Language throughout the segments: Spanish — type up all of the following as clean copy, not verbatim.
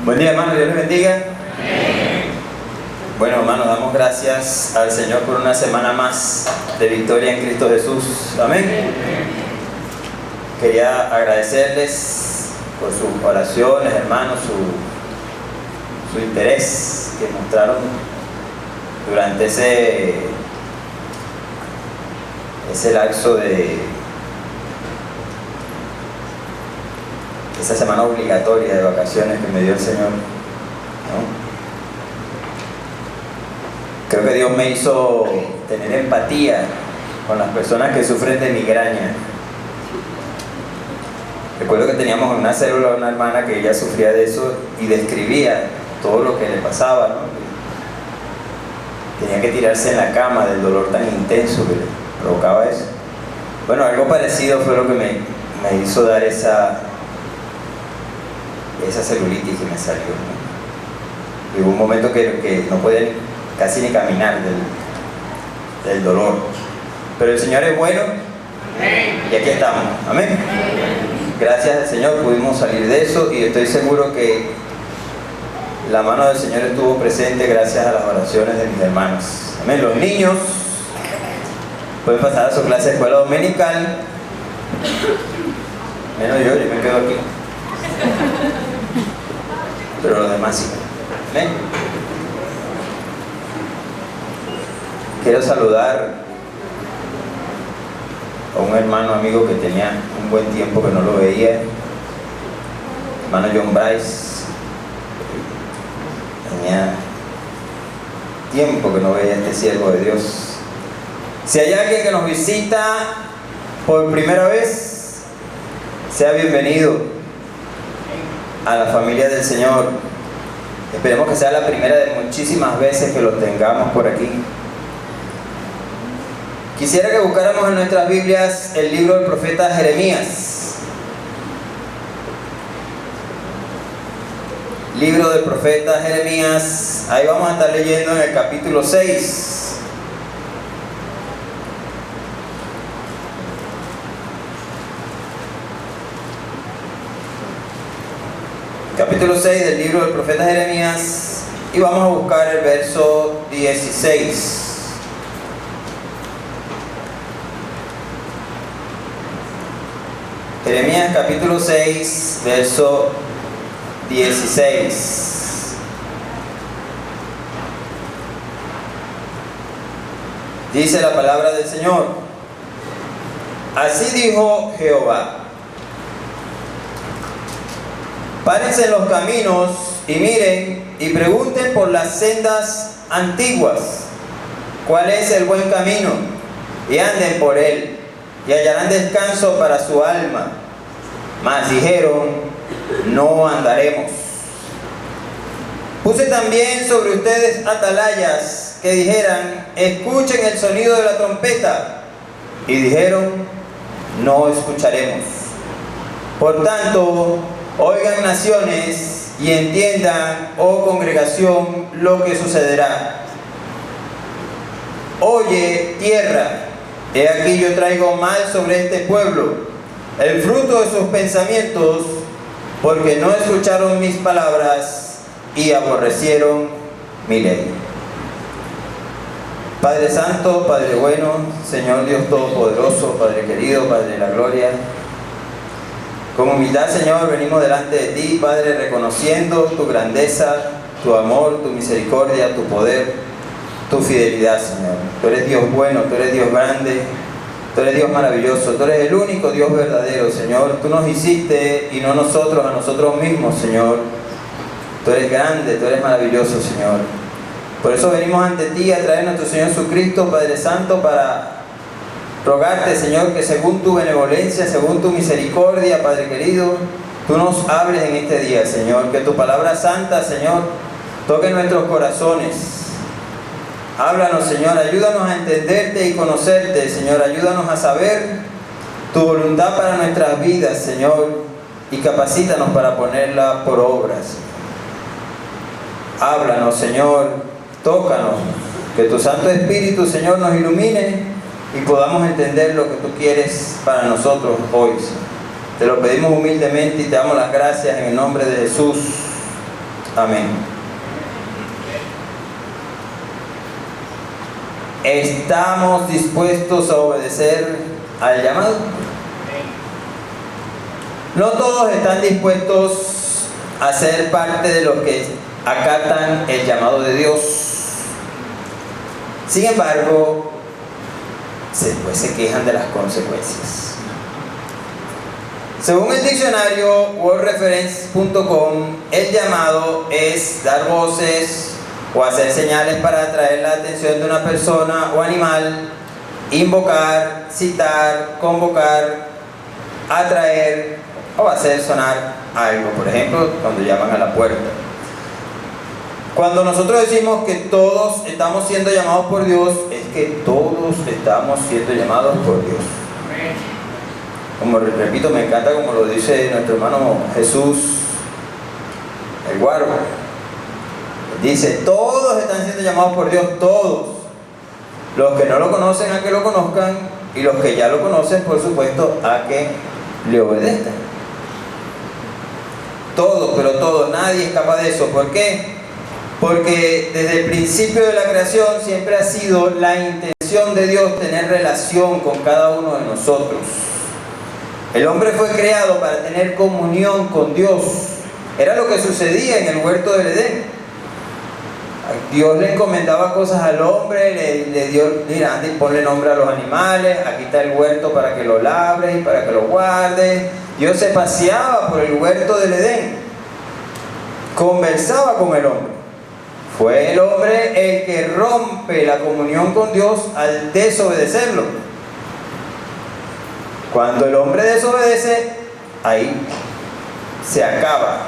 Buen día, hermano, Dios les bendiga. Bueno, hermano, damos gracias al Señor por una semana más de victoria en Cristo Jesús. Amén. Quería agradecerles por sus oraciones, hermanos, su interés que mostraron durante ese lapso de esa semana obligatoria de vacaciones que me dio el Señor, ¿no? Creo que Dios me hizo tener empatía con las personas que sufren de migraña. Recuerdo que teníamos en una célula una hermana que ella sufría de eso y describía todo lo que le pasaba, ¿no? Tenía que tirarse en la cama del dolor tan intenso que le provocaba eso. Bueno, algo parecido fue lo que me hizo dar esa celulitis que me salió, ¿no? Y hubo un momento que no podía casi ni caminar del dolor. Pero el Señor es bueno y aquí estamos. Amén. Gracias al Señor pudimos salir de eso y estoy seguro que la mano del Señor estuvo presente gracias a las oraciones de mis hermanos. Amén. Los niños pueden pasar a su clase de escuela dominical. Menos yo me quedo aquí. Pero los demás sí. Amén. Quiero saludar a un hermano amigo que tenía un buen tiempo que no lo veía, hermano John Bryce. Tenía tiempo que no veía a este siervo de Dios. Si hay alguien que nos visita por primera vez, sea bienvenido a la familia del Señor. Esperemos que sea la primera de muchísimas veces que lo tengamos por aquí. Quisiera que buscáramos en nuestras Biblias el libro del profeta Jeremías. Libro del profeta Jeremías. Ahí vamos a estar leyendo en el capítulo 6. Capítulo 6 del libro del profeta Jeremías. Y vamos a buscar el verso 16. Jeremías capítulo 6, verso 16. Dice la palabra del Señor: así dijo Jehová: párense en los caminos y miren y pregunten por las sendas antiguas, cuál es el buen camino, y anden por él, y hallarán descanso para su alma. Mas dijeron: no andaremos. Puse también sobre ustedes atalayas que dijeran: escuchen el sonido de la trompeta. Y dijeron: no escucharemos. Por tanto, oigan naciones y entiendan, oh congregación, lo que sucederá. Oye, tierra, he aquí yo traigo mal sobre este pueblo, el fruto de sus pensamientos, porque no escucharon mis palabras y aborrecieron mi ley. Padre Santo, Padre bueno, Señor Dios Todopoderoso, Padre querido, Padre de la gloria, con humildad, Señor, venimos delante de ti, Padre, reconociendo tu grandeza, tu amor, tu misericordia, tu poder, tu fidelidad, Señor. Tú eres Dios bueno, tú eres Dios grande, tú eres Dios maravilloso, tú eres el único Dios verdadero, Señor. Tú nos hiciste y no nosotros a nosotros mismos, Señor. Tú eres grande, tú eres maravilloso, Señor. Por eso venimos ante ti a traer a nuestro Señor Jesucristo, Padre Santo, para rogarte, Señor, que según tu benevolencia, según tu misericordia, Padre querido, tú nos hables en este día, Señor. Que tu palabra santa, Señor, toque nuestros corazones. Háblanos, Señor, ayúdanos a entenderte y conocerte, Señor. Ayúdanos a saber tu voluntad para nuestras vidas, Señor, y capacítanos para ponerla por obra, Señor. Háblanos, Señor, tócanos, que tu Santo Espíritu, Señor, nos ilumine y podamos entender lo que tú quieres para nosotros hoy, Señor. Te lo pedimos humildemente y te damos las gracias en el nombre de Jesús. Amén. ¿Estamos dispuestos a obedecer al llamado? No todos están dispuestos a ser parte de los que acatan el llamado de Dios. Sin embargo, después se quejan de las consecuencias. Según el diccionario worldreference.com, el llamado es dar voces o hacer señales para atraer la atención de una persona o animal, invocar, citar, convocar, atraer o hacer sonar algo. Por ejemplo, cuando llaman a la puerta. Cuando nosotros decimos que todos estamos siendo llamados por Dios, es que todos estamos siendo llamados por Dios. Como repito, me encanta como lo dice nuestro hermano Jesús, el guaro. Dice, todos están siendo llamados por Dios, todos. Los que no lo conocen a que lo conozcan, y los que ya lo conocen, por supuesto, a que le obedezcan. Todos, pero todos, nadie escapa de eso. ¿Por qué? Porque desde el principio de la creación siempre ha sido la intención de Dios tener relación con cada uno de nosotros. El hombre fue creado para tener comunión con Dios. Era lo que sucedía en el huerto del Edén. Dios le encomendaba cosas al hombre, le dio, mira, anda y ponle nombre a los animales, aquí está el huerto para que lo labres y para que lo guardes. Dios se paseaba por el huerto del Edén, conversaba con el hombre. Fue el hombre el que rompe la comunión con Dios al desobedecerlo. Cuando el hombre desobedece, ahí se acaba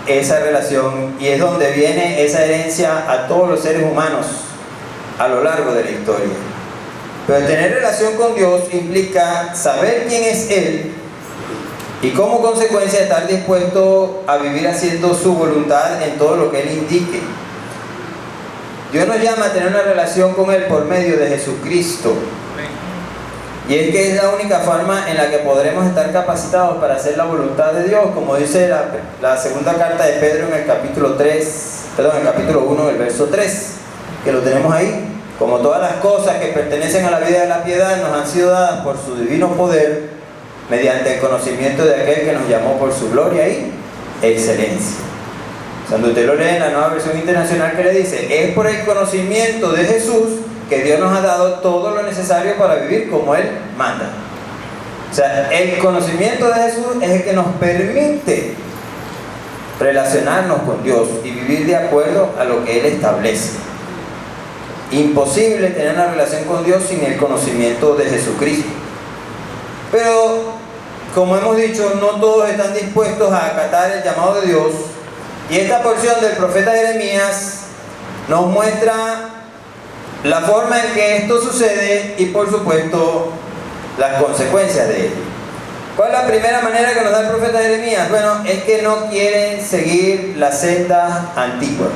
esa relación y es donde viene esa herencia a todos los seres humanos a lo largo de la historia. Pero tener relación con Dios implica saber quién es Él y como consecuencia estar dispuesto a vivir haciendo su voluntad en todo lo que Él indique. Dios nos llama a tener una relación con Él por medio de Jesucristo. Y es que es la única forma en la que podremos estar capacitados para hacer la voluntad de Dios, como dice la segunda carta de Pedro en el capítulo 1, el verso 3, que lo tenemos ahí. Como todas las cosas que pertenecen a la vida de la piedad nos han sido dadas por su divino poder, mediante el conocimiento de aquel que nos llamó por su gloria y excelencia. Cuando usted lo lee en la Nueva Versión Internacional, que le dice, es por el conocimiento de Jesús que Dios nos ha dado todo lo necesario para vivir como Él manda. O sea, el conocimiento de Jesús es el que nos permite relacionarnos con Dios y vivir de acuerdo a lo que Él establece. Imposible tener una relación con Dios sin el conocimiento de Jesucristo. Pero, como hemos dicho, no todos están dispuestos a acatar el llamado de Dios. Y esta porción del profeta Jeremías nos muestra la forma en que esto sucede y, por supuesto, las consecuencias de ello. ¿Cuál es la primera manera que nos da el profeta Jeremías? Bueno, es que no quieren seguir la senda antigua.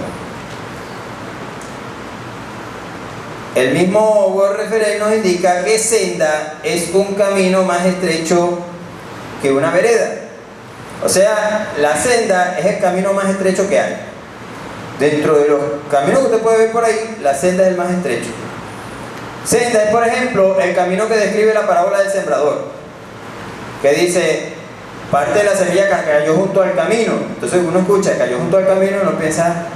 El mismo Word Reference nos indica que senda es un camino más estrecho que una vereda. O sea, la senda es el camino más estrecho que hay. Dentro de los caminos que usted puede ver por ahí, la senda es el más estrecho. Senda es, por ejemplo, el camino que describe la parábola del sembrador, que dice, parte de la semilla cayó junto al camino. Entonces uno escucha, cayó junto al camino y no piensa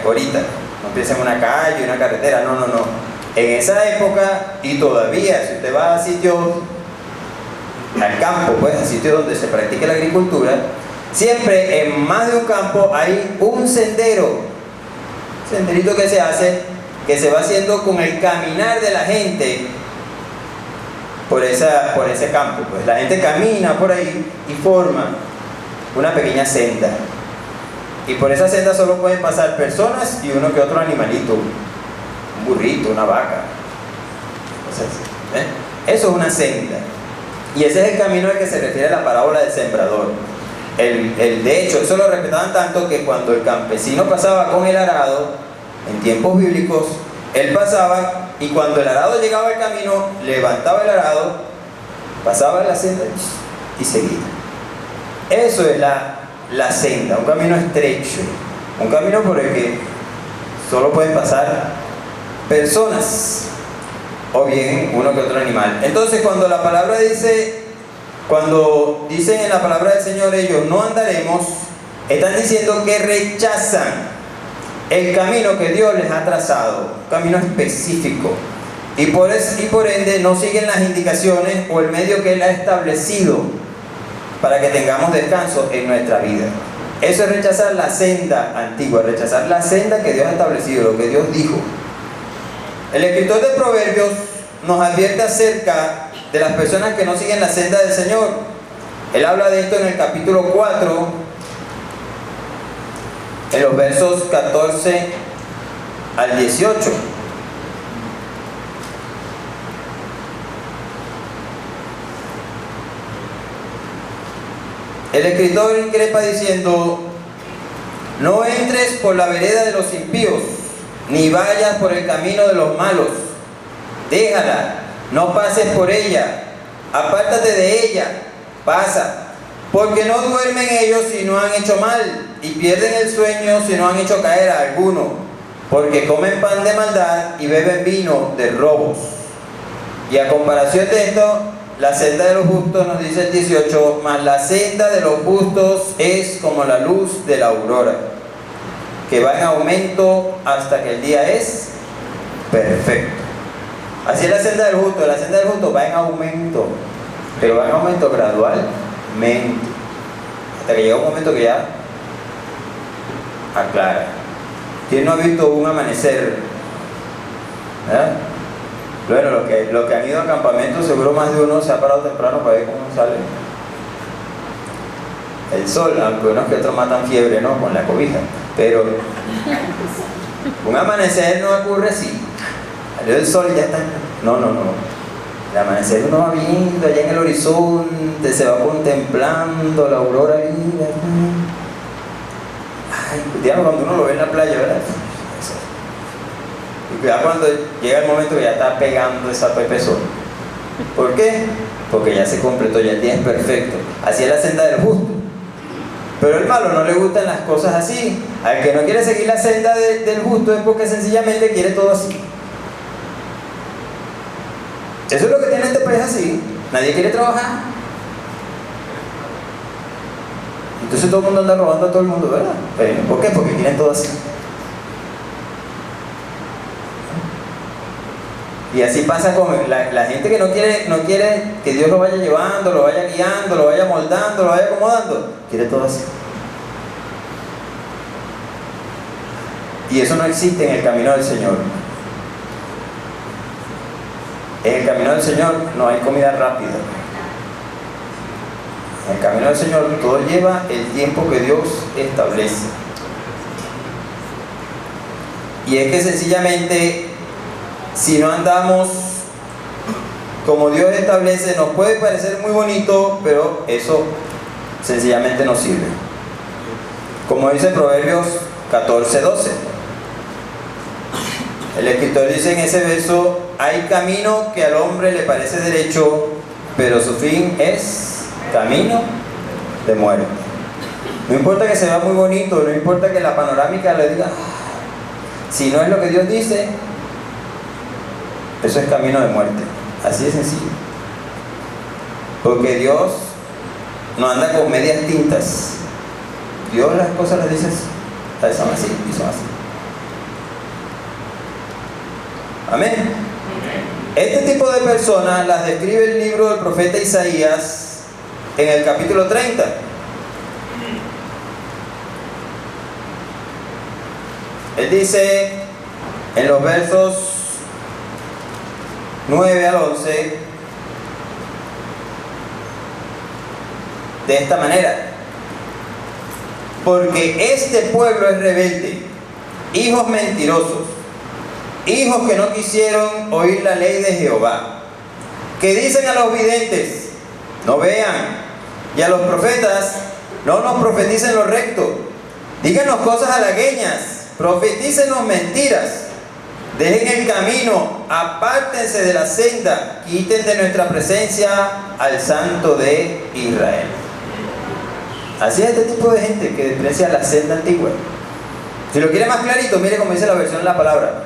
ahorita, no piensa en una calle, una carretera, no. En esa época, y todavía, si usted va a sitios, al campo, pues, a sitios donde se practica la agricultura, siempre en más de un campo hay un senderito que se hace, que se va haciendo con el caminar de la gente por ese campo. Pues la gente camina por ahí y forma una pequeña senda. Y por esa senda solo pueden pasar personas y uno que otro animalito, un burrito, una vaca. Eso es una senda. Y ese es el camino al que se refiere la parábola del sembrador. De hecho, eso lo respetaban tanto que cuando el campesino pasaba con el arado, en tiempos bíblicos, él pasaba y cuando el arado llegaba al camino, levantaba el arado, pasaba la senda y seguía. Eso es la senda, un camino estrecho. Un camino por el que solo pueden pasar personas o bien uno que otro animal. Entonces cuando la palabra dice, cuando dicen en la palabra del Señor ellos no andaremos, están diciendo que rechazan el camino que Dios les ha trazado, un camino específico, y por ende no siguen las indicaciones o el medio que Él ha establecido para que tengamos descanso en nuestra vida. Eso es rechazar la senda antigua, rechazar la senda que Dios ha establecido, lo que Dios dijo. El escritor de Proverbios nos advierte acerca de las personas que no siguen la senda del Señor. Él habla de esto en el capítulo 4, en los versos 14 al 18. El escritor increpa diciendo: no entres por la vereda de los impíos, ni vayas por el camino de los malos. Déjala, no pases por ella, apártate de ella, pasa. Porque no duermen ellos si no han hecho mal, y pierden el sueño si no han hecho caer a alguno, porque comen pan de maldad y beben vino de robos. Y a comparación de esto, la senda de los justos, nos dice el 18, mas la senda de los justos es como la luz de la aurora, que va en aumento hasta que el día es perfecto. Así es la senda del justo va en aumento, pero va en aumento gradualmente, hasta que llega un momento que ya aclara. ¿Quién no ha visto un amanecer? Bueno, los que han ido a campamento, seguro más de uno se ha parado temprano para ver cómo sale el sol, aunque unos que otros matan fiebre, ¿no? Con la cobija. Pero un amanecer no ocurre así. Salió el sol y ya está. No. El amanecer uno va viendo allá en el horizonte, se va contemplando la aurora linda. Ay, cuidado cuando uno lo ve en la playa, ¿verdad? Y cuidado cuando llega el momento que ya está pegando esa pepe sol. ¿Por qué? Porque ya se completó, ya el día es perfecto. Así es la senda del justo. Pero al malo no le gustan las cosas así. Al que no quiere seguir la senda del justo es porque sencillamente quiere todo así. Eso es lo que tiene este país así. Nadie quiere trabajar. Entonces todo el mundo anda robando a todo el mundo, ¿verdad? ¿Por qué? Porque quieren todo así. Y así pasa con la gente que no quiere que Dios lo vaya llevando, lo vaya guiando, lo vaya moldando, lo vaya acomodando. Quiere todo así. Y eso no existe en el camino del Señor. En el camino del Señor no hay comida rápida. En el camino del Señor todo lleva el tiempo que Dios establece. Y es que sencillamente, si no andamos como Dios establece, nos puede parecer muy bonito, pero eso sencillamente no sirve. Como dice Proverbios 14:12. El escritor dice en ese verso: hay camino que al hombre le parece derecho, pero su fin es camino de muerte. No importa que se vea muy bonito, no importa que la panorámica le diga, si no es lo que Dios dice, eso es camino de muerte. Así de sencillo. Porque Dios no anda con medias tintas. Dios las cosas las dice así, son así y son así. Amén. Este tipo de personas las describe el libro del profeta Isaías en el capítulo 30. Él dice en los versos 9 al 11 de esta manera: porque este pueblo es rebelde, hijos mentirosos, hijos que no quisieron oír la ley de Jehová, que dicen a los videntes, no vean, y a los profetas, no nos profeticen lo recto, díganos cosas halagueñas, profetícenos mentiras, dejen el camino, apártense de la senda, quiten de nuestra presencia al Santo de Israel. Así es este tipo de gente que desprecia la senda antigua. Si lo quiere más clarito, mire cómo dice la versión de la palabra.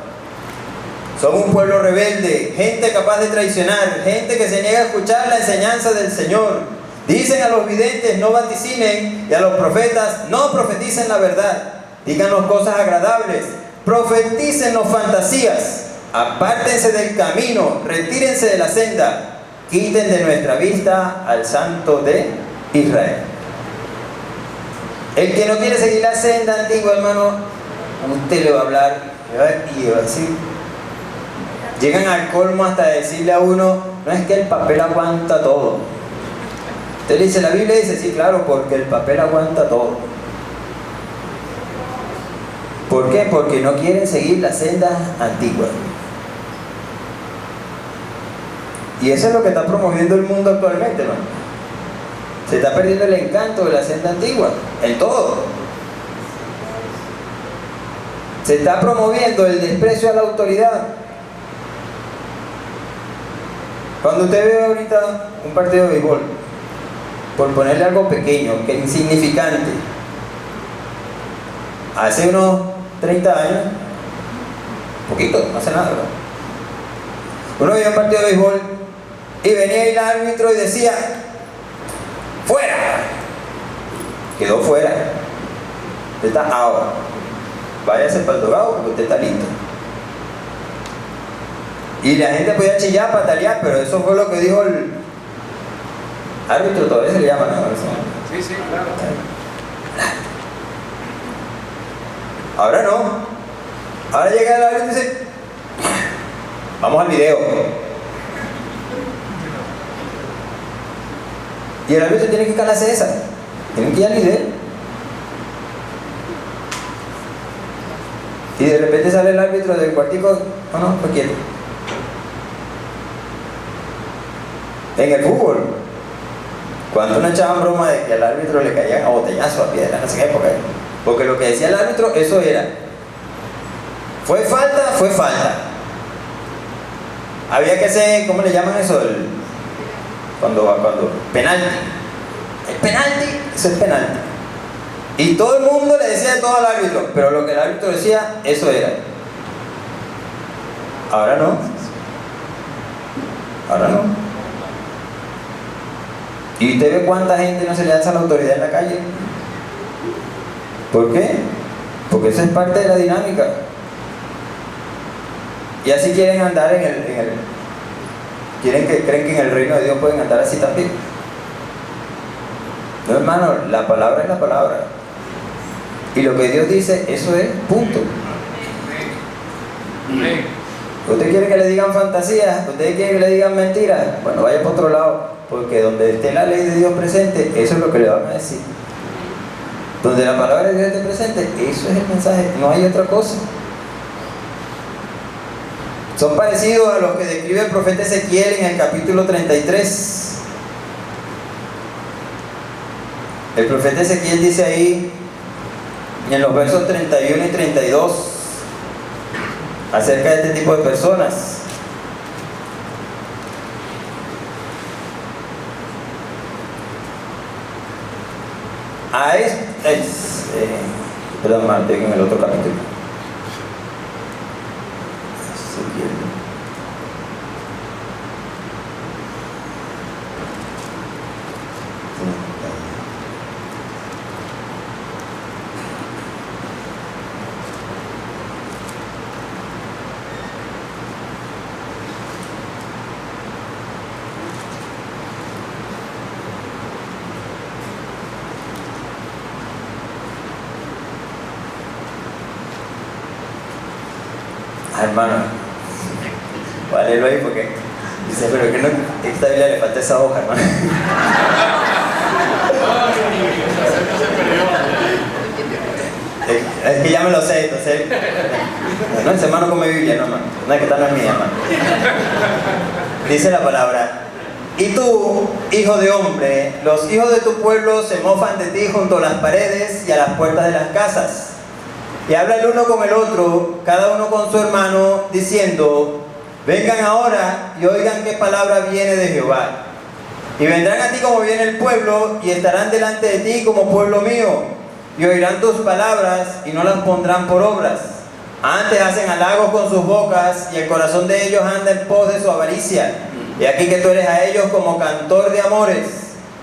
Son un pueblo rebelde, gente capaz de traicionar, gente que se niega a escuchar la enseñanza del Señor. Dicen a los videntes, no vaticinen, y a los profetas, no profeticen la verdad. Díganos cosas agradables, profetícennos fantasías. Apártense del camino, retírense de la senda, quiten de nuestra vista al Santo de Israel. El que no quiere seguir la senda antigua, hermano, usted le va a hablar y va a decir. Llegan al colmo hasta decirle a uno, no es que el papel aguanta todo. Usted le dice, la Biblia dice, sí, claro, porque el papel aguanta todo. ¿Por qué? Porque no quieren seguir la senda antigua. Y eso es lo que está promoviendo el mundo actualmente, ¿no? Se está perdiendo el encanto de la senda antigua, en todo. Se está promoviendo el desprecio a la autoridad. Cuando usted ve ahorita un partido de béisbol, por ponerle algo pequeño, que es insignificante, hace unos 30 años, poquito, no hace nada, ¿verdad? Uno veía un partido de béisbol y venía el árbitro y decía, ¡fuera! Quedó fuera. Usted está out. Váyase para el dogado porque usted está listo. Y la gente podía chillar, patalear, pero eso fue lo que dijo el árbitro, todavía se le llama, ¿no? Sí, sí, claro. Ahora no. Ahora llega el árbitro y dice, vamos al video. Y el árbitro tiene que calarse esa. Tienen que ir al video. Y de repente sale el árbitro del cuartico, no, pues quieto. En el fútbol, cuando no echaban broma de que al árbitro le caían a botellazo, a piedra, no sé qué época, porque lo que decía el árbitro, eso era, fue falta. Había que hacer, ¿cómo le llaman eso? Cuando penalti. El penalti, eso es penalti. Y todo el mundo le decía todo al árbitro, pero lo que el árbitro decía, eso era. Ahora no. Ahora no. ¿Y usted ve cuánta gente no se le alza a la autoridad en la calle? ¿Por qué? Porque eso es parte de la dinámica. Y así quieren andar creen que en el reino de Dios pueden andar así también. No, hermano, la palabra es la palabra. Y lo que Dios dice, eso es, punto. ¿Usted quiere que le digan fantasías? ¿Usted quiere que le digan mentiras? Bueno, vaya por otro lado. Porque donde esté la ley de Dios presente, eso es lo que le van a decir. Donde la palabra de Dios esté presente, eso es el mensaje, no hay otra cosa. Son parecidos a los que describe el profeta Ezequiel en el capítulo 33. El profeta Ezequiel dice ahí, en los versos 31 y 32, acerca de este tipo de personas. Perdón, Martín, en el otro capítulo. Hermano, voy a leerlo ahí porque dice, pero que no, esta Biblia le falta esa hoja, hermano. Es que ya me lo sé, entonces. No, ese hermano come Biblia, no, hermano. No es que esta no es mía, hermano. Dice la palabra, y tú, hijo de hombre, los hijos de tu pueblo se mofan de ti junto a las paredes y a las puertas de las casas. Y habla el uno con el otro, cada uno con su hermano, diciendo, vengan ahora y oigan qué palabra viene de Jehová. Y vendrán a ti como viene el pueblo, y estarán delante de ti como pueblo mío. y oirán tus palabras y no las pondrán por obras. Antes hacen halagos con sus bocas y el corazón de ellos anda en pos de su avaricia. Y aquí que tú eres a ellos como cantor de amores,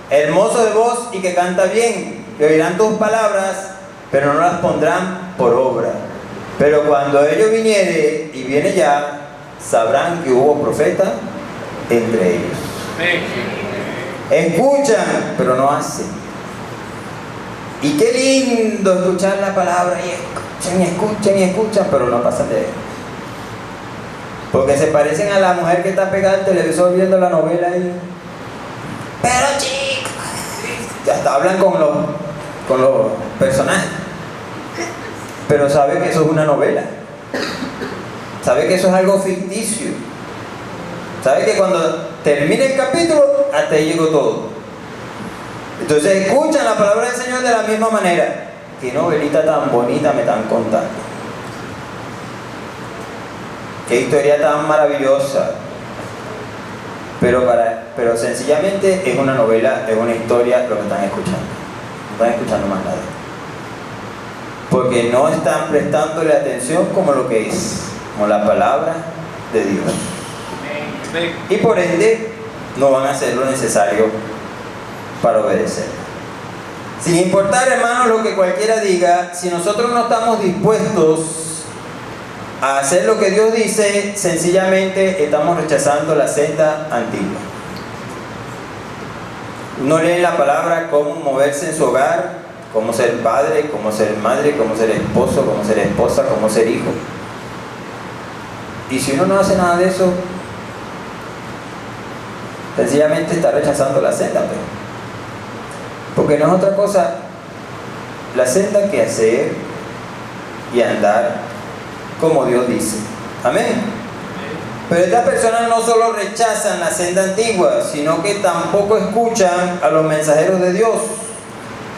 hermoso de voz y que canta bien, y oirán tus palabras, pero no las pondrán por obra. Pero cuando ellos viniere, y viene ya, sabrán que hubo profeta entre ellos. Escuchan, pero no hacen. Y qué lindo escuchar la palabra, y escuchan, y escuchan, y escuchan, pero no pasan de él. Porque se parecen a la mujer que está pegada al televisor viendo la novela ahí. Pero chicos, hasta hablan con los personajes. Pero sabe que eso es una novela. Sabe que eso es algo ficticio. Sabe que cuando termine el capítulo, hasta ahí llegó todo. Entonces escuchan la palabra del Señor de la misma manera. Qué novelita tan bonita me están contando. Qué historia tan maravillosa. Pero sencillamente es una novela, es una historia lo que están escuchando. No están escuchando más nada. Porque no están prestándole atención como lo que es, como la palabra de Dios. Y por ende no van a hacer lo necesario para obedecer. Sin importar, hermanos, lo que cualquiera diga, si nosotros no estamos dispuestos a hacer lo que Dios dice, sencillamente estamos rechazando la senda antigua. No leen la palabra cómo moverse en su hogar, cómo ser padre, cómo ser madre, cómo ser esposo, cómo ser esposa, cómo ser hijo. Y si uno no hace nada de eso, sencillamente está rechazando la senda. Porque no es otra cosa la senda que hacer y andar como Dios dice. Amén. Pero estas personas no solo rechazan la senda antigua, sino que tampoco escuchan a los mensajeros de Dios.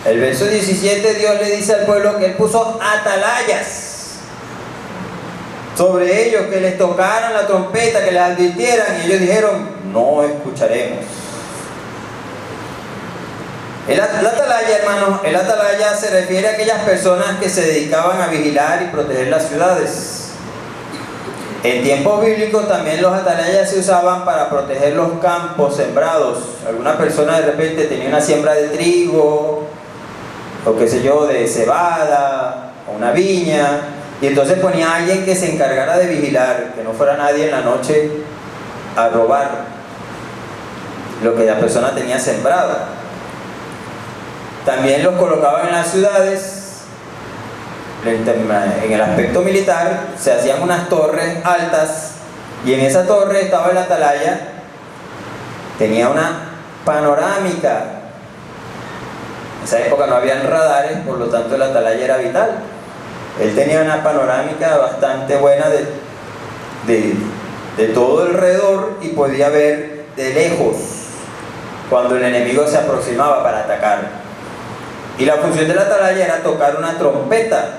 El verso 17, Dios le dice al pueblo que Él puso atalayas sobre ellos, que les tocaran la trompeta, que les advirtieran, y ellos dijeron, no escucharemos. El atalaya, hermanos, el atalaya se refiere a aquellas personas que se dedicaban a vigilar y proteger las ciudades. En tiempos bíblicos también los atalayas se usaban para proteger los campos sembrados. Alguna persona de repente tenía una siembra de trigo, o qué sé yo, de cebada, o una viña, y entonces ponía a alguien que se encargara de vigilar, que no fuera nadie en la noche a robar lo que la persona tenía sembrado. También los colocaban en las ciudades. En el aspecto militar se hacían unas torres altas, y en esa torre estaba el atalaya. Tenía una panorámica. En esa época no habían radares, por lo tanto el atalaya era vital. Él tenía una panorámica bastante buena de todo alrededor, y podía ver de lejos cuando el enemigo se aproximaba para atacar. Y la función del atalaya era tocar una trompeta,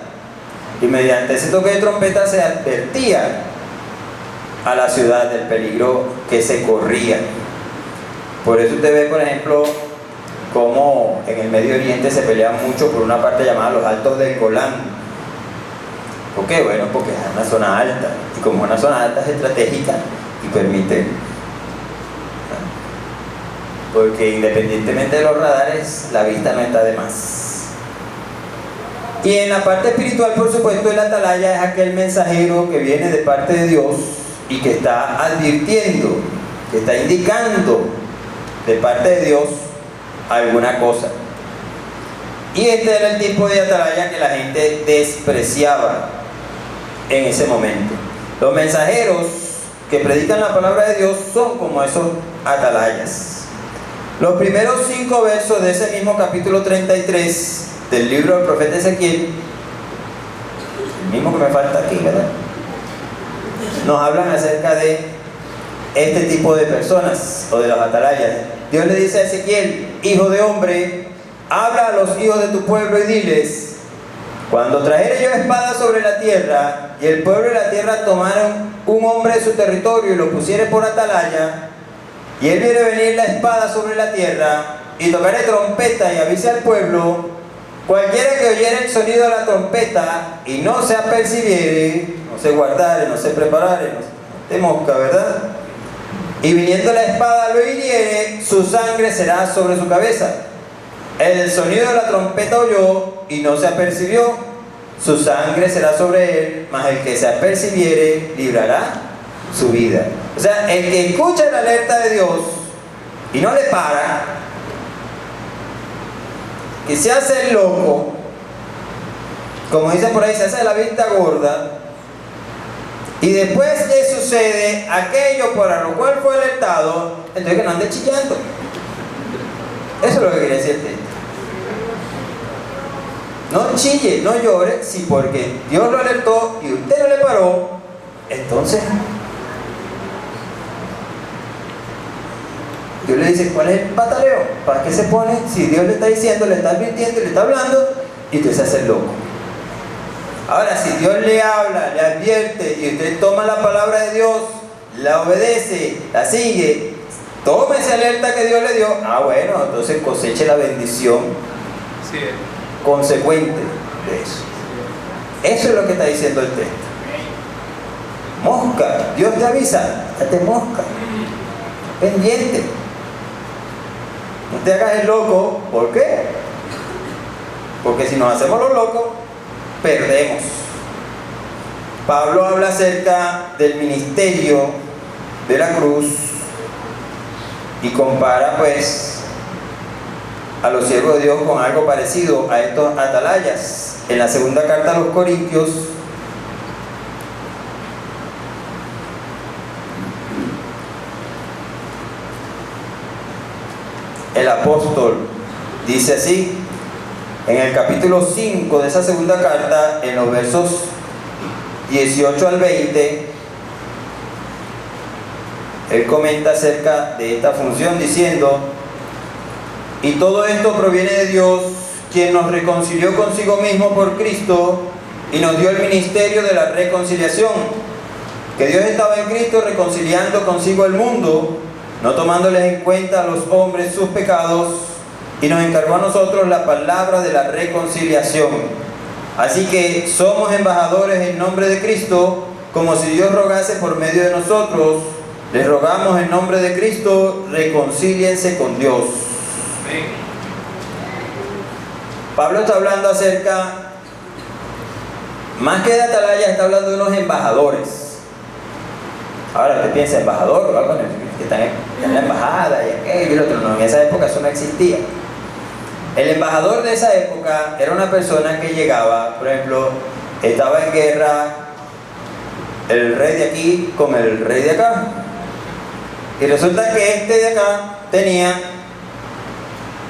y mediante ese toque de trompeta se advertía a la ciudad del peligro que se corría. Por eso usted ve, por ejemplo, cómo en el Medio Oriente se pelean mucho por una parte llamada los Altos del Golán. ¿Por qué? Bueno, porque es una zona alta, y como una zona alta es estratégica y permite, porque independientemente de los radares, la vista no está de más. Y en la parte espiritual, por supuesto, el atalaya es aquel mensajero que viene de parte de Dios y que está advirtiendo, que está indicando de parte de Dios alguna cosa. Y este era el tipo de atalaya que la gente despreciaba en ese momento. Los mensajeros que predican la palabra de Dios son como esos atalayas. Los primeros 5 versos de ese mismo capítulo 33 del libro del profeta Ezequiel, el mismo que me falta aquí, ¿verdad?, nos hablan acerca de este tipo de personas, o de los atalayas. Dios le dice a Ezequiel: hijo de hombre, habla a los hijos de tu pueblo y diles: cuando trajere yo espada sobre la tierra, y el pueblo de la tierra tomaron un hombre de su territorio y lo pusiere por atalaya, y él viere venir la espada sobre la tierra, y tocare trompeta y avise al pueblo, Cualquiera que oyere el sonido de la trompeta y no se apercibiere, no se guardare, no se preparare, no se mosca, ¿verdad? Y viniendo la espada lo hiriere, su sangre será sobre su cabeza. El sonido de la trompeta oyó y no se apercibió, su sangre será sobre él, mas el que se apercibiere librará su vida. O sea, el que escucha la alerta de Dios y no le para, que se hace el loco, como dicen por ahí, se hace la vista gorda, y después le sucede aquello por lo cual fue alertado, entonces que no ande chillando. Eso es lo que quería decirte. No chille, no llore, si porque Dios lo alertó y usted no le paró, entonces Dios le dice, ¿cuál es el pataleo? ¿Para qué se pone? Si Dios le está diciendo, le está advirtiendo, le está hablando, y usted se hace el loco. Ahora, si Dios le habla, le advierte, y usted toma la palabra de Dios, la obedece, la sigue, tome esa alerta que Dios le dio, bueno, entonces coseche la bendición consecuente de eso. Eso es lo que está diciendo el texto. Mosca, Dios te avisa, date mosca, pendiente. No te hagas el loco. ¿Por qué? Porque si nos hacemos los locos, perdemos. Pablo habla acerca del ministerio de la cruz y compara pues a los siervos de Dios con algo parecido a estos atalayas. En la segunda carta a los Corintios, el apóstol dice así, en el capítulo 5 de esa segunda carta, en los versos 18 al 20, él comenta acerca de esta función diciendo: y todo esto proviene de Dios, quien nos reconcilió consigo mismo por Cristo y nos dio el ministerio de la reconciliación, que Dios estaba en Cristo reconciliando consigo el mundo, no tomándoles en cuenta a los hombres sus pecados, y nos encargó a nosotros la palabra de la reconciliación. Así que somos embajadores en nombre de Cristo, como si Dios rogase por medio de nosotros. Les rogamos en nombre de Cristo, reconcíliense con Dios. Pablo está hablando acerca, más que de atalaya, está hablando de unos embajadores. Ahora usted piensa, embajador o algo que están en la embajada y aquello y lo otro. No, en esa época eso no existía. El embajador de esa época era una persona que llegaba, por ejemplo, estaba en guerra el rey de aquí con el rey de acá, y resulta que este de acá tenía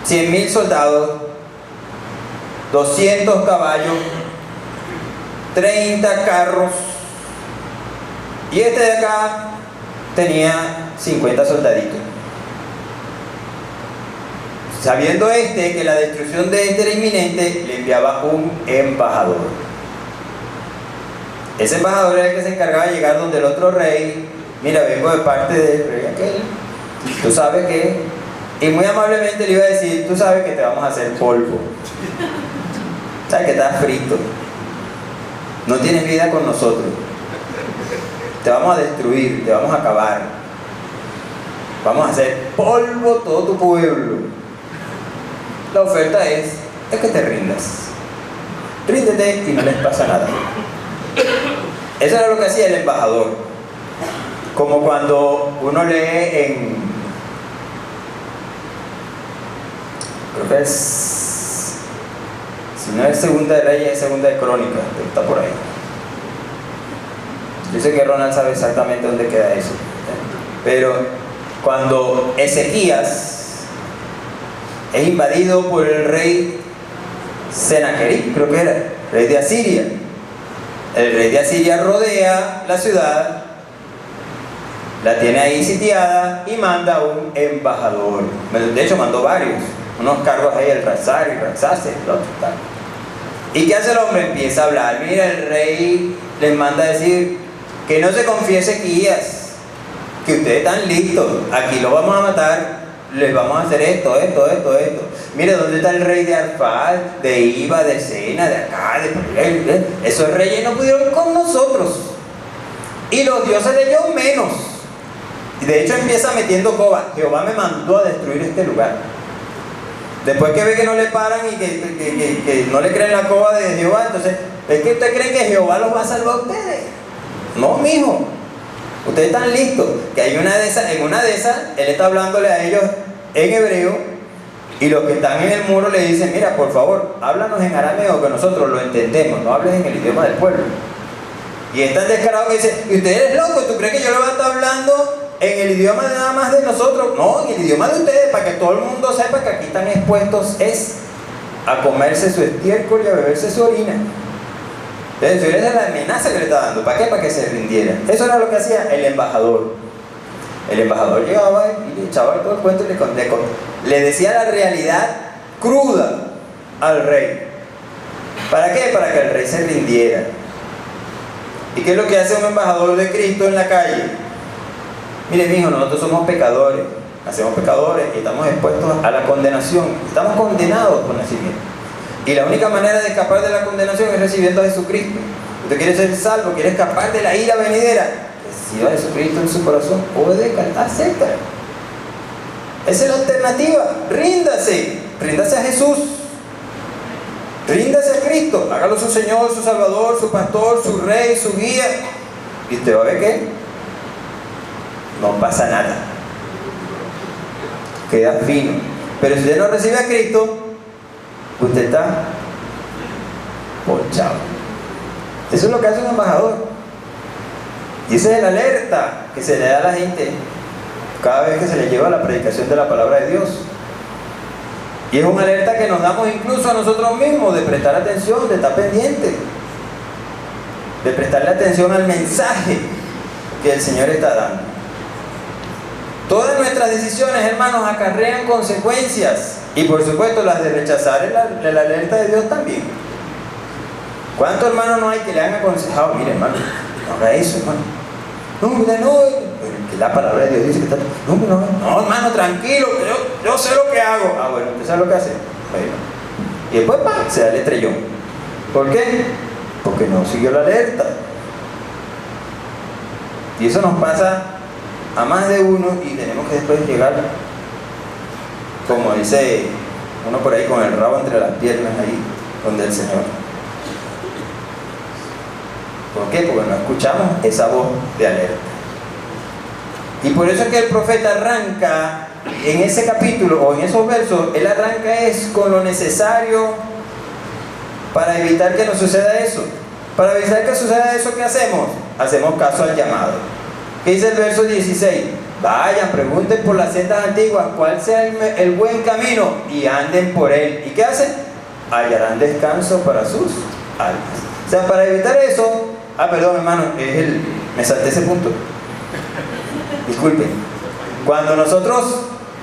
100.000 soldados, 200 caballos, 30 carros, y este de acá tenía 50 soldaditos. Sabiendo que la destrucción de este era inminente, le enviaba un embajador. Ese embajador era el que se encargaba de llegar donde el otro rey. Mira, vengo de parte del rey aquel, tú sabes que, y muy amablemente le iba a decir, tú sabes que te vamos a hacer polvo, sabes que estás frito, no tienes vida con nosotros, te vamos a destruir, te vamos a acabar, vamos a hacer polvo todo tu pueblo. La oferta es que te rindas, ríndete y no les pasa nada. Eso era lo que hacía el embajador. Como cuando uno lee en, creo que es, si no es Segunda de Reyes, es Segunda de Crónicas, está por ahí. Yo sé que Ronald sabe exactamente dónde queda eso, pero cuando Ezequías es invadido por el rey Senaquerib, creo que era, rey de Asiria. El rey de Asiria rodea la ciudad, la tiene ahí sitiada y manda un embajador. De hecho mandó varios, unos cargos ahí, el Razar y Raxase, el otro tal. ¿Y qué hace el hombre? Empieza a hablar. Mira, el rey les manda a decir que no se confíe Ezequías, que ustedes están listos, aquí lo vamos a matar, les vamos a hacer esto. Mire, ¿dónde está el rey de Arfad, de Iva, de Sena, de acá, de... Esos reyes no pudieron con nosotros. Y los dioses de ellos menos. Y de hecho empieza metiendo coba. Jehová me mandó a destruir este lugar. Después que ve que no le paran y que no le creen la coba de Jehová, entonces, ¿es que usted cree que Jehová los va a salvar a ustedes? No, mijo. Ustedes están listos. Que hay en una de esas, él está hablándole a ellos en hebreo, y los que están en el muro le dicen, mira, por favor, háblanos en arameo que nosotros lo entendemos, no hables en el idioma del pueblo. Y es tan descarado que dice, ¿y usted es loco? ¿Tú crees que yo le voy a estar hablando en el idioma nada más de nosotros? No, en el idioma de ustedes, para que todo el mundo sepa que aquí están expuestos es a comerse su estiércol y a beberse su orina. Entonces, esa es la amenaza que le está dando. ¿Para qué? Para que se rindiera. Eso era lo que hacía el embajador. El embajador llegaba y le echaba todo el cuento y le decía la realidad cruda al rey. ¿Para qué? Para que el rey se rindiera. ¿Y qué es lo que hace un embajador de Cristo en la calle? Mire, mijo, nosotros somos pecadores, nacemos pecadores y estamos expuestos a la condenación. Estamos condenados por nacimiento. Y la única manera de escapar de la condenación es recibiendo a Jesucristo. Usted quiere ser salvo, quiere escapar de la ira venidera. Reciba a Jesucristo en su corazón. Puede cantar cerca. Esa es la alternativa. Ríndase a Jesús. Ríndase a Cristo. Hágalo su Señor, su Salvador, su Pastor, su Rey, su Guía. Y usted va a ver que no pasa nada. Queda fino. Pero si usted no recibe a Cristo, usted está ponchado. Eso es lo que hace un embajador. Y esa es la alerta que se le da a la gente cada vez que se le lleva la predicación de la palabra de Dios. Y es una alerta que nos damos incluso a nosotros mismos, de prestar atención, de estar pendiente, de prestarle atención al mensaje que el Señor está dando. Todas nuestras decisiones, hermanos, acarrean consecuencias. Y por supuesto las de rechazar la alerta de Dios también. ¿Cuántos hermanos no hay que le han aconsejado? Mire, hermano, no haga eso, hermano. No, mira, no, que la palabra de Dios dice que está... No, hermano, tranquilo, que yo sé lo que hago. Ah, bueno, ¿usted sabe lo que hace? Bueno. Y después, se da el estrellón. ¿Por qué? Porque no siguió la alerta. Y eso nos pasa a más de uno y tenemos que después llegar, como dice uno por ahí, con el rabo entre las piernas ahí, donde el Señor. ¿Por qué? Porque no escuchamos esa voz de alerta. Y por eso es que el profeta arranca en ese capítulo o en esos versos, él arranca es con lo necesario para evitar que nos suceda eso. Para evitar que suceda eso, ¿qué hacemos? Hacemos caso al llamado. ¿Qué dice el verso 16? Vayan, pregunten por las sendas antiguas cuál sea el buen camino y anden por él. ¿Y qué hacen? Hallarán descanso para sus almas. O sea, para evitar eso... perdón, hermano, me salté ese punto. Disculpen. Cuando nosotros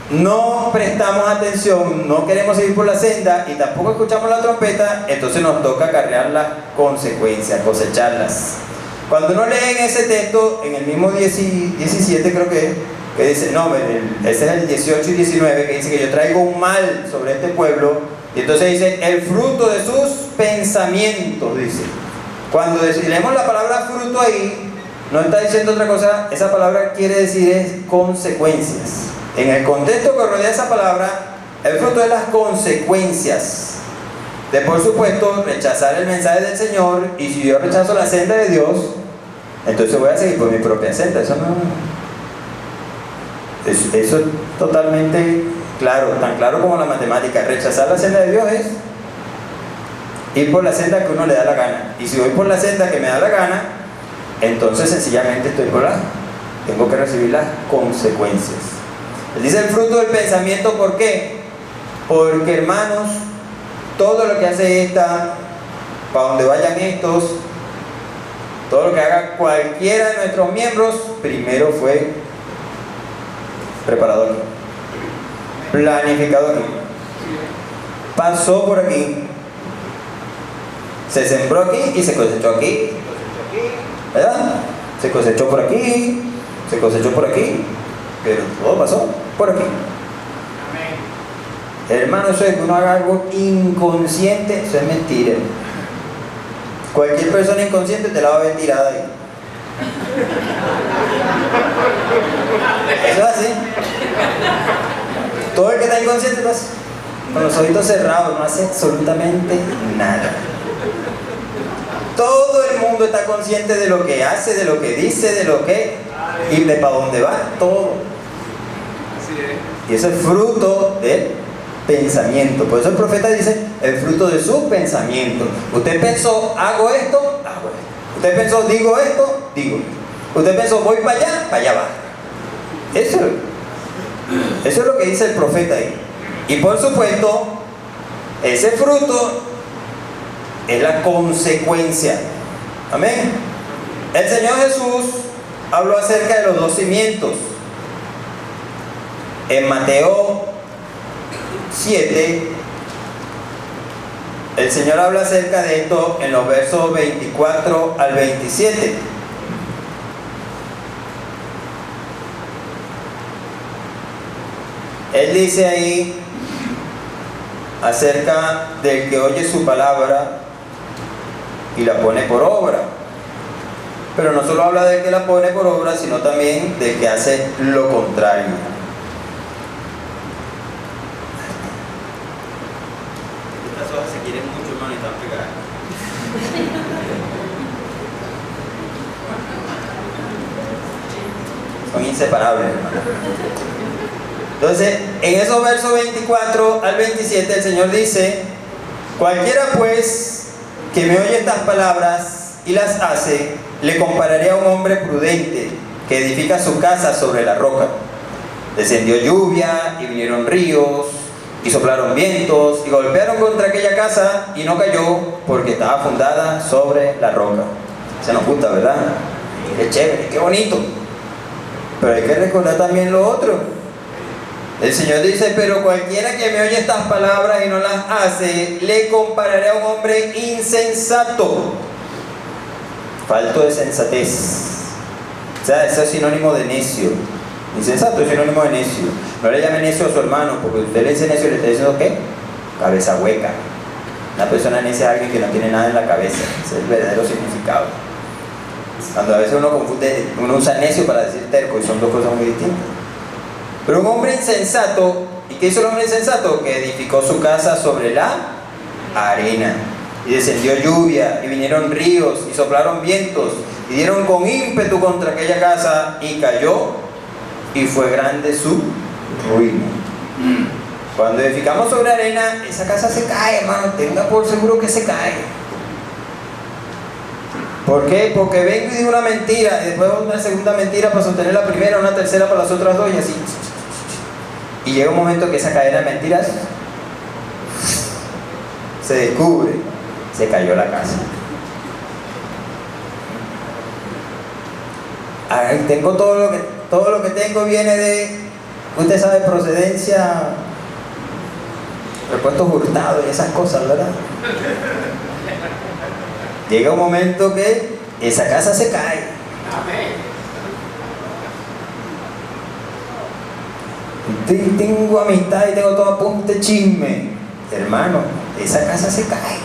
no prestamos atención, no queremos seguir por la senda y tampoco escuchamos la trompeta, entonces nos toca acarrear las consecuencias, cosecharlas. Cuando uno lee en ese texto, en el mismo 17 creo que dice, no, ese es el 18 y 19, que dice que yo traigo un mal sobre este pueblo, y entonces dice, el fruto de sus pensamientos, dice. Cuando leemos la palabra fruto ahí, no está diciendo otra cosa, esa palabra quiere decir es consecuencias. En el contexto que rodea esa palabra, el fruto es las consecuencias de, por supuesto, rechazar el mensaje del Señor. Y si yo rechazo la senda de Dios, entonces voy a seguir por mi propia senda. Eso es totalmente claro, tan claro como la matemática. Rechazar la senda de Dios es ir por la senda que uno le da la gana. Y si voy por la senda que me da la gana, entonces sencillamente tengo que recibir las consecuencias. Él dice el fruto del pensamiento, ¿por qué? Porque, hermanos, todo lo que hace esta, para donde vayan estos, todo lo que haga cualquiera de nuestros miembros, primero fue preparador, planificador, pasó por aquí, se sembró aquí y se cosechó aquí, ¿verdad? Se cosechó por aquí, se cosechó por aquí, pero todo pasó por aquí. Hermano, eso de que uno haga algo inconsciente, eso es mentira. Cualquier persona inconsciente te la va a ver tirada ahí. Eso es así. Todo el que está inconsciente está así, con los ojitos cerrados, no hace absolutamente nada. Todo el mundo está consciente de lo que hace, de lo que dice, de lo que y de para dónde va, todo. Y eso es fruto del pensamiento. Por eso el profeta dice, el fruto de su pensamiento. Usted pensó, hago esto, hago esto. Usted pensó, digo esto, digo. Usted pensó, voy para allá va. Eso es lo que dice el profeta ahí. Y por supuesto, ese fruto es la consecuencia. Amén. El Señor Jesús habló acerca de los dos cimientos. En Mateo 7, el Señor habla acerca de esto en los versos 24 al 27. Él dice ahí acerca del que oye su palabra y la pone por obra. Pero no solo habla del que la pone por obra, sino también del que hace lo contrario. Estas hojas se quieren mucho, hermano, y están pegadas. Son inseparables, hermano. Entonces, en esos versos 24 al 27, el Señor dice: cualquiera pues que me oye estas palabras y las hace, le compararé a un hombre prudente que edifica su casa sobre la roca. Descendió lluvia y vinieron ríos y soplaron vientos y golpearon contra aquella casa y no cayó porque estaba fundada sobre la roca. Se nos gusta, ¿verdad? Qué chévere, qué bonito. Pero hay que recordar también lo otro. El Señor dice: pero cualquiera que me oye estas palabras y no las hace, le compararé a un hombre insensato, falto de sensatez. O sea, eso es sinónimo de necio. Insensato es sinónimo de necio. No le llame necio a su hermano, porque usted le dice necio y le está diciendo ¿qué? Cabeza hueca. Una persona necia es alguien que no tiene nada en la cabeza. Ese es el verdadero significado. Cuando a veces uno confunde, uno usa necio para decir terco, y son dos cosas muy distintas. Pero un hombre insensato, ¿y qué hizo el hombre insensato? Que edificó su casa sobre la arena. Y descendió lluvia, y vinieron ríos, y soplaron vientos, y dieron con ímpetu contra aquella casa, y cayó, y fue grande su ruina. Cuando edificamos sobre arena, esa casa se cae, hermano, tenga por seguro que se cae. ¿Por qué? Porque vengo y digo una mentira, y después una segunda mentira para sostener la primera, una tercera para las otras dos, y así. Y llega un momento que esa cadena de mentiras se descubre, se cayó la casa. Ay, tengo todo lo que tengo viene de, usted sabe, procedencia, repuestos hurtados y esas cosas, ¿verdad? Llega un momento que esa casa se cae. Amén. Tengo amistad y tengo todo a punto de chisme. Hermano, esa casa se cae.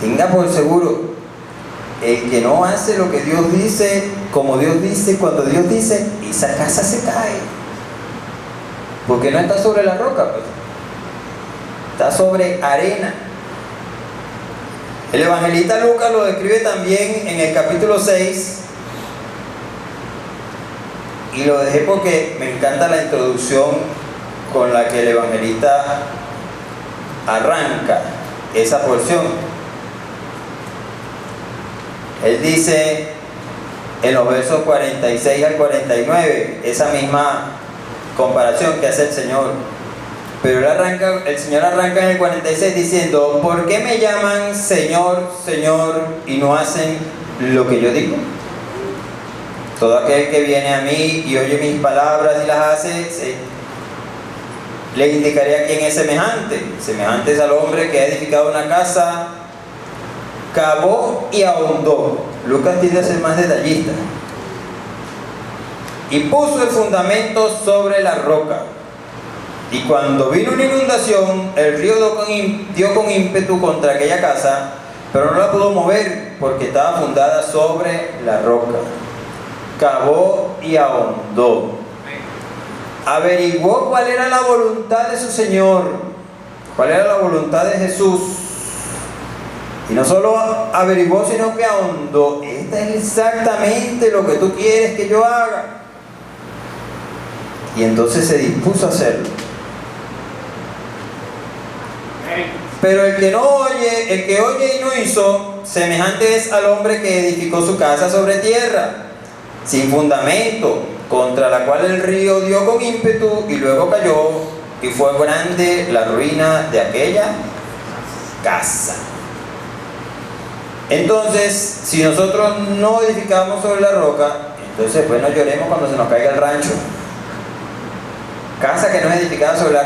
Tenga por seguro, el que no hace lo que Dios dice, como Dios dice, cuando Dios dice, esa casa se cae. Porque no está sobre la roca, pues. Está sobre arena. El evangelista Lucas lo describe también en el capítulo 6. Y lo dejé porque me encanta la introducción con la que el evangelista arranca esa porción. Él dice en los versos 46 al 49, esa misma comparación que hace el Señor. Pero el Señor arranca en el 46 diciendo: ¿por qué me llaman Señor, Señor, y no hacen lo que yo digo? Todo aquel que viene a mí y oye mis palabras y las hace, le indicaré a quién es semejante. Semejante es al hombre que ha edificado una casa, cavó y ahondó. Lucas tiende a ser más detallista. y puso el fundamento sobre la roca. Y cuando vino una inundación, el río dio con ímpetu contra aquella casa, pero no la pudo mover porque estaba fundada sobre la roca. Cavó y ahondó. Averiguó cuál era la voluntad de su Señor, cuál era la voluntad de Jesús. Y no solo averiguó, sino que ahondó. Esto es exactamente lo que tú quieres que yo haga. Y entonces se dispuso a hacerlo. Pero el que oye y no hizo, semejante es al hombre que edificó su casa sobre tierra, sin fundamento, contra la cual el río dio con ímpetu y luego cayó, y fue grande la ruina de aquella casa. Entonces, si nosotros no edificamos sobre la roca, entonces pues no lloremos cuando se nos caiga el rancho. Casa que no es edificada sobre la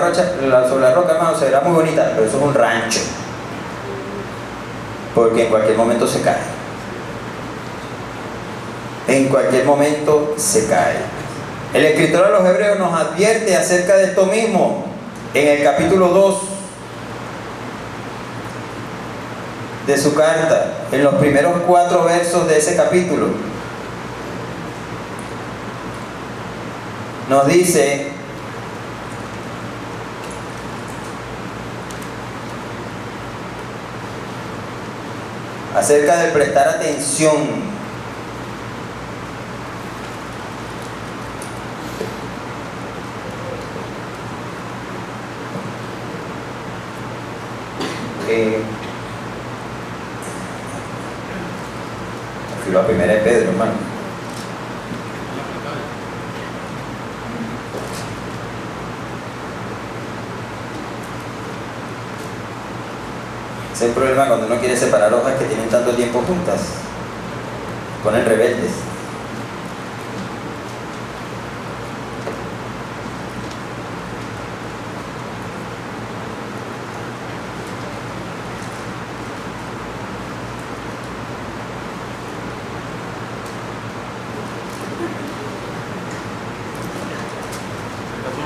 roca, hermano, se verá muy bonita, pero eso es un rancho, porque en cualquier momento se cae. En cualquier momento se cae. El escritor a los Hebreos nos advierte acerca de esto mismo en el capítulo 2 de su carta, en los primeros 4 versos de ese capítulo. Nos dice: acerca de prestar atención. Fui la primera de Pedro, hermano. Ese es el problema cuando uno quiere separar hojas que tienen tanto tiempo juntas. Ponen rebeldes.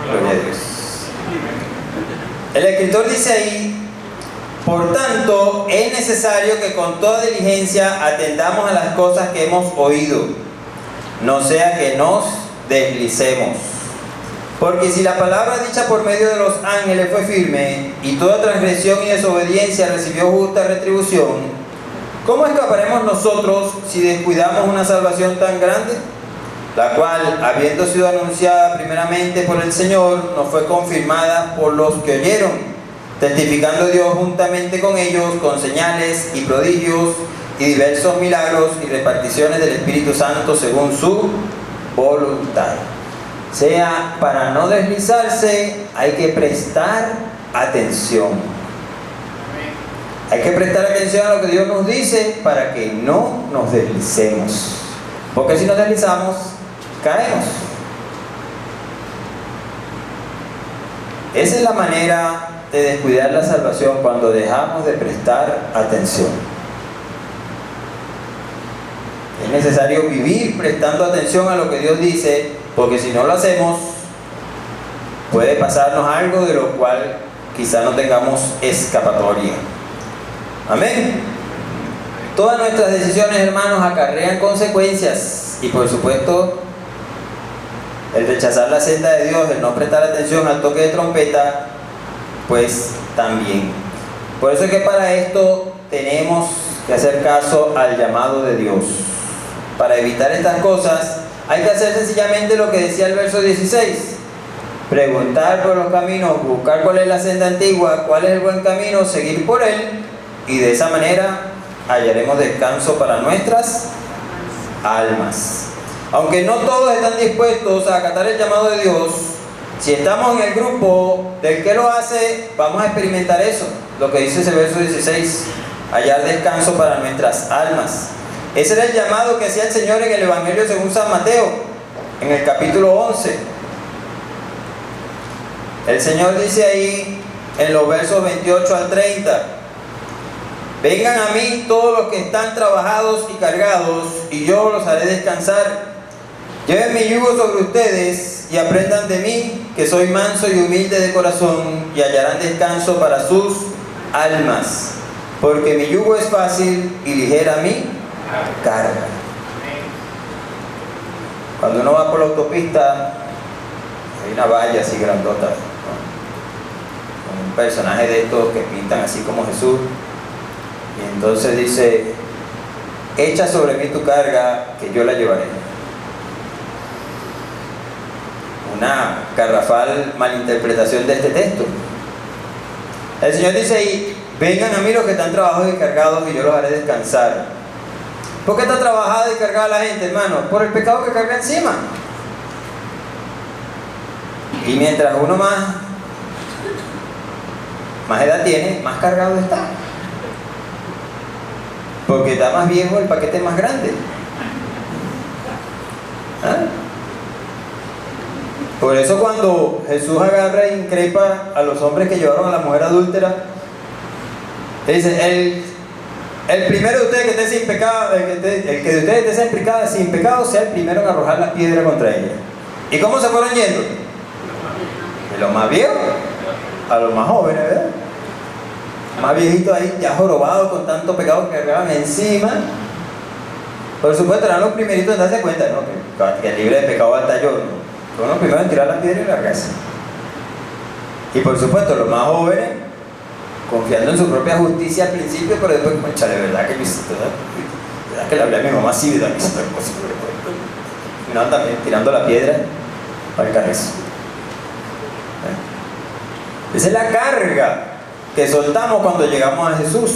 Gloria a Dios. El escritor dice ahí: por tanto, es necesario que con toda diligencia atendamos a las cosas que hemos oído, no sea que nos deslicemos. Porque si la palabra dicha por medio de los ángeles fue firme, y toda transgresión y desobediencia recibió justa retribución, ¿cómo escaparemos nosotros si descuidamos una salvación tan grande? La cual, habiendo sido anunciada primeramente por el Señor, nos fue confirmada por los que oyeron, testificando Dios juntamente con ellos con señales y prodigios y diversos milagros y reparticiones del Espíritu Santo según su voluntad. O sea, para no deslizarse hay que prestar atención. Hay que prestar atención a lo que Dios nos dice para que no nos deslicemos. Porque si nos deslizamos, caemos. Esa es la manera de descuidar la salvación, cuando dejamos de prestar atención. Es necesario vivir prestando atención a lo que Dios dice, porque si no lo hacemos, puede pasarnos algo de lo cual quizá no tengamos escapatoria. Amén. Todas nuestras decisiones, hermanos, acarrean consecuencias, y por supuesto el rechazar la senda de Dios, el no prestar atención al toque de trompeta, pues también. Por eso es que para esto tenemos que hacer caso al llamado de Dios. Para evitar estas cosas hay que hacer sencillamente lo que decía el verso 16: preguntar por los caminos, buscar cuál es la senda antigua, cuál es el buen camino, seguir por él, y de esa manera hallaremos descanso para nuestras almas. Aunque no todos están dispuestos a acatar el llamado de Dios, si estamos en el grupo del que lo hace, vamos a experimentar eso, lo que dice ese verso 16: hallar descanso para nuestras almas. Ese era el llamado que hacía el Señor en el Evangelio según San Mateo, en el capítulo 11. El Señor dice ahí, en los versos 28 al 30: vengan a mí todos los que están trabajados y cargados, y yo los haré descansar. Lleven mi yugo sobre ustedes y aprendan de mí, que soy manso y humilde de corazón, y hallarán descanso para sus almas, porque mi yugo es fácil y ligera mi carga. Cuando uno va por la autopista, hay una valla así grandota, ¿no? Con un personaje de estos que pintan así como Jesús, y entonces dice: echa sobre mí tu carga, que yo la llevaré. Una garrafal malinterpretación de este texto. El Señor dice ahí: vengan a mí los que están trabajados y cargados, y yo los haré descansar. ¿Por qué está trabajada y cargada la gente, hermano? Por el pecado que carga encima. Y mientras uno más edad tiene, más cargado está. Porque está más viejo, el paquete es más grande. ¿Ah? Por eso cuando Jesús agarra e increpa a los hombres que llevaron a la mujer adúltera, dice: el primero de ustedes que esté sin pecado, el que de ustedes esté sin pecado, sea el primero en arrojar la piedra contra ella. ¿Y cómo se fueron yendo? De los más viejos a los más jóvenes, ¿verdad? Más viejitos ahí, ya jorobados con tanto pecado que cargaban encima. Por supuesto, eran los primeritos en darse cuenta, ¿no? Que libre de pecado hasta yo, ¿no? Fueron los primeros en tirar la piedra y largarse. Y por supuesto, los más jóvenes, confiando en su propia justicia al principio, pero después, conchale, ¿verdad que ¿verdad que le hablé a mi mamá así? ¿Verdad que se y no, también tirando la piedra para el carrizo. Esa es la carga que soltamos cuando llegamos a Jesús.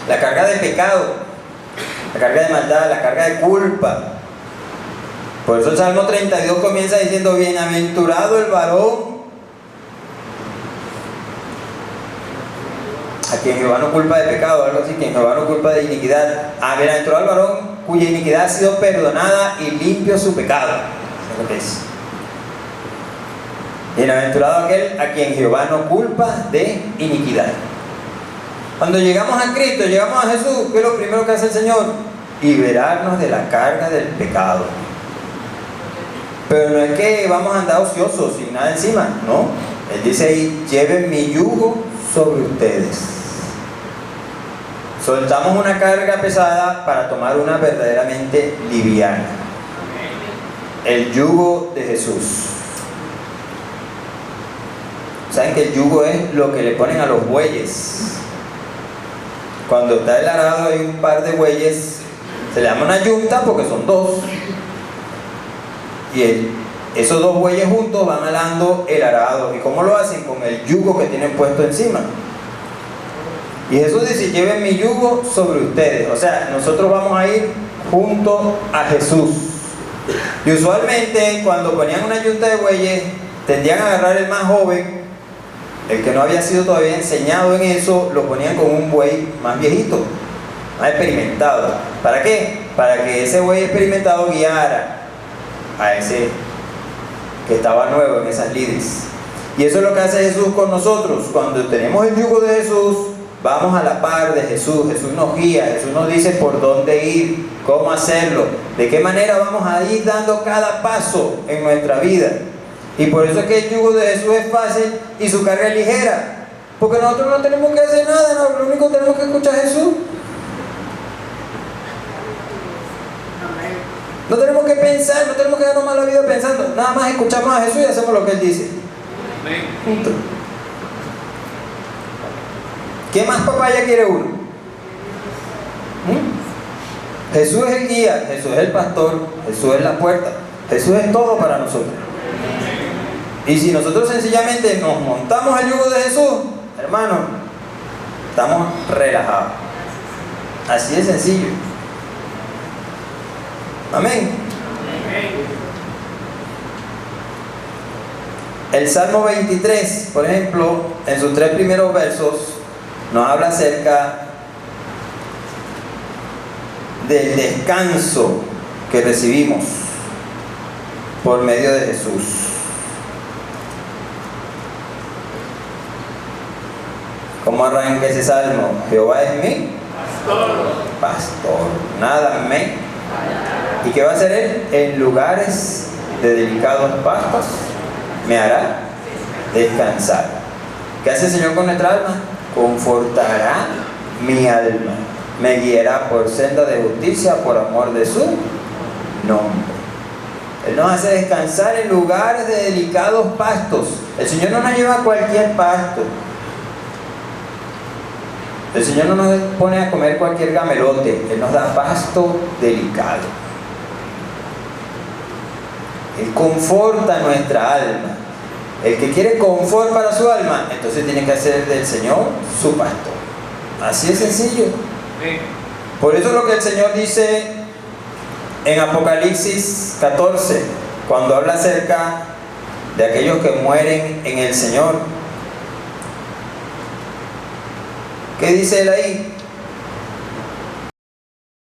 La carga de pecado, la carga de maldad, la carga de culpa. Por eso el Salmo 32 comienza diciendo: bienaventurado el varón a quien Jehová no culpa de pecado, algo así, quien Jehová no culpa de iniquidad. Bienaventurado el varón cuya iniquidad ha sido perdonada y limpio su pecado. Eso es lo que es. Bienaventurado aquel a quien Jehová no culpa de iniquidad. Cuando llegamos a Cristo, llegamos a Jesús, ¿qué es lo primero que hace el Señor? Liberarnos de la carga del pecado. Pero no es que vamos a andar ociosos sin nada encima, no. Él dice ahí: lleven mi yugo sobre ustedes. Soltamos una carga pesada para tomar una verdaderamente liviana. El yugo de Jesús. ¿Saben que el yugo es lo que le ponen a los bueyes? Cuando está el arado hay un par de bueyes, se le llama una yunta porque son dos. Y esos dos bueyes juntos van alando el arado. ¿Y cómo lo hacen? Con el yugo que tienen puesto encima. Y Jesús dice: lleven mi yugo sobre ustedes. O sea, nosotros vamos a ir junto a Jesús. Y usualmente cuando ponían una yunta de bueyes, tendían a agarrar el más joven, el que no había sido todavía enseñado en eso, lo ponían con un buey más viejito, más experimentado. ¿Para qué? Para que ese buey experimentado guiara a ese que estaba nuevo en esas lides. Y eso es lo que hace Jesús con nosotros. Cuando tenemos el yugo de Jesús, vamos a la par de Jesús. Jesús nos guía, Jesús nos dice por dónde ir, cómo hacerlo, de qué manera vamos a ir dando cada paso en nuestra vida. Y por eso es que el yugo de Jesús es fácil y su carga es ligera, porque nosotros no tenemos que hacer nada, no, lo único que tenemos que escuchar a Jesús. No tenemos que pensar, no tenemos que darnos más la vida pensando, nada más escuchamos a Jesús y hacemos lo que Él dice. Punto. ¿Qué más papaya quiere uno? Jesús es el guía, Jesús es el pastor, Jesús es la puerta, Jesús es todo para nosotros. Y si nosotros sencillamente nos montamos al yugo de Jesús, hermano, estamos relajados. Así de sencillo. Amén. El Salmo 23, por ejemplo, en sus 3 primeros versos, nos habla acerca del descanso que recibimos por medio de Jesús. ¿Cómo arranca ese salmo? Jehová es mi pastor, nada me ¿Y qué va a hacer Él? En lugares de delicados pastos me hará descansar. ¿Qué hace el Señor con nuestra alma? Confortará mi alma. Me guiará por senda de justicia por amor de su nombre. Él nos hace descansar en lugares de delicados pastos. El Señor no nos lleva a cualquier pasto. El Señor no nos pone a comer cualquier gamelote. Él nos da pasto delicado. Él conforta nuestra alma. El que quiere confort para su alma, entonces tiene que hacer del Señor su pastor. Así es sencillo. Por eso es lo que el Señor dice en Apocalipsis 14, cuando habla acerca de aquellos que mueren en el Señor. ¿Qué dice Él ahí?